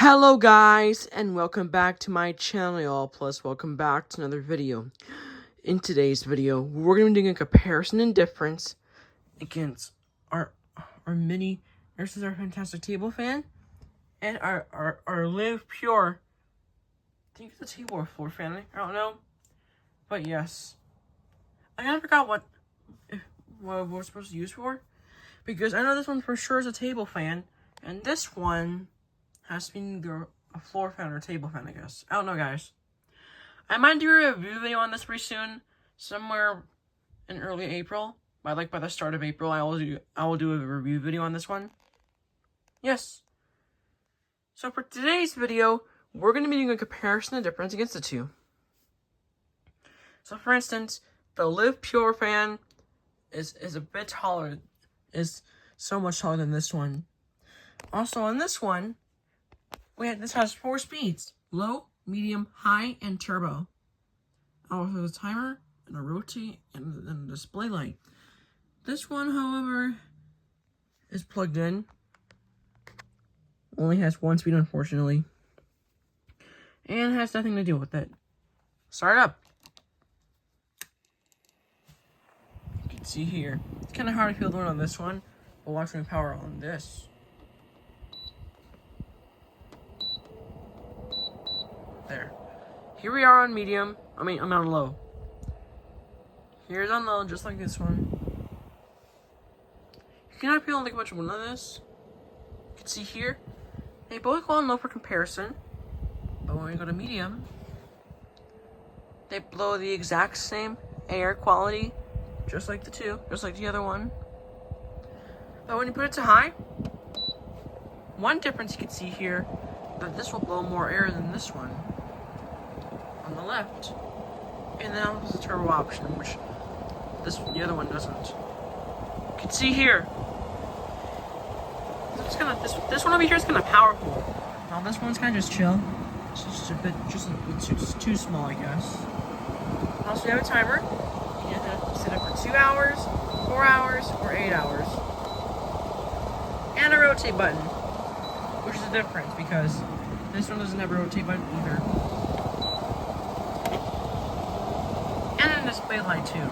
Hello guys, and welcome back to my channel, y'all. Plus, welcome back to another video. In today's video, we're going to be doing a comparison and difference against our mini versus our fantastic table fan and our Live Pure. I think it's a table or floor fan. I don't know, but yes, I kind of forgot what we're supposed to use for, because I know this one for sure is a table fan, and this one has to be either a floor fan or a table fan, I guess. I don't know, guys. I might do a review video on this pretty soon, somewhere in early April. By the start of April, I will do a review video on this one. Yes. So for today's video, we're going to be doing a comparison and difference against the two. So for instance, the Live Pure fan is a bit taller, is so much taller than this one. Also on this one, this has 4 speeds: low, medium, high, and turbo. Also a timer and a rotate and a display light. This one, however, is plugged in. Only has 1 speed, unfortunately, and has nothing to do with it. Start up. You can see here. It's kind of hard to feel the one on this one, but watch me power on this. There. Here we are on medium. I'm on low. Here's on low, just like this one. You cannot feel like much one of this. You can see here, they both go on low for comparison, but when we go to medium, they blow the exact same air quality, just like the other one. But when you put it to high, one difference you can see here, that this will blow more air than this one on the left, and then there's a turbo option, which the other one doesn't. You can see here, this one over here is kind of powerful. Now this one's kind of just chill. It's just a bit too small, I guess. Also, you have a timer. You can set it for 2 hours, 4 hours, or 8 hours, and a rotate button, which is a difference because this one doesn't have a rotate button either. And a display light too.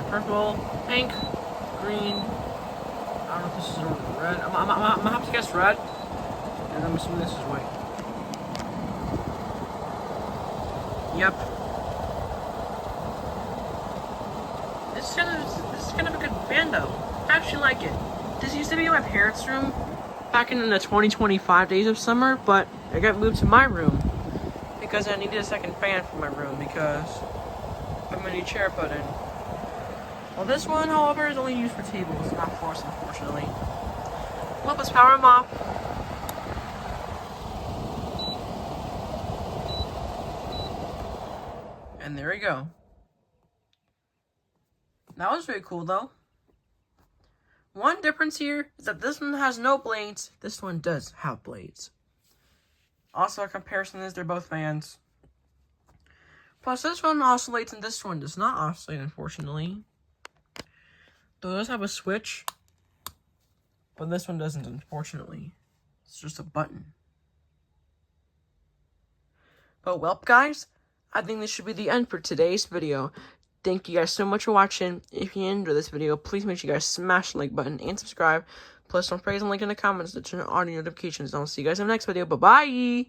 Purple, pink, green. I don't know if this is red. I'm gonna have to guess red, and I'm assuming this is white. Yep. This is kind of a good fan though. I actually like it. This used to be in my parents' room back in the 2025 days of summer, but I got moved to my room because I needed a second fan for my room because of my new chair put in. Well, this one, however, is only used for tables, not floors, unfortunately. Well, let's power them off. And there we go. That was very cool, though. One difference here is that this one has no blades. This one does have blades. Also, a comparison is they're both fans. Plus, this one oscillates and this one does not oscillate, unfortunately. Though it does have a switch, but this one doesn't, unfortunately. It's just a button. But well, guys, I think this should be the end for today's video. Thank you guys so much for watching. If you enjoyed this video, please make sure you guys smash the like button and subscribe. Plus, don't forget to link in the comments to turn on audio notifications. I'll see you guys in the next video. Bye-bye!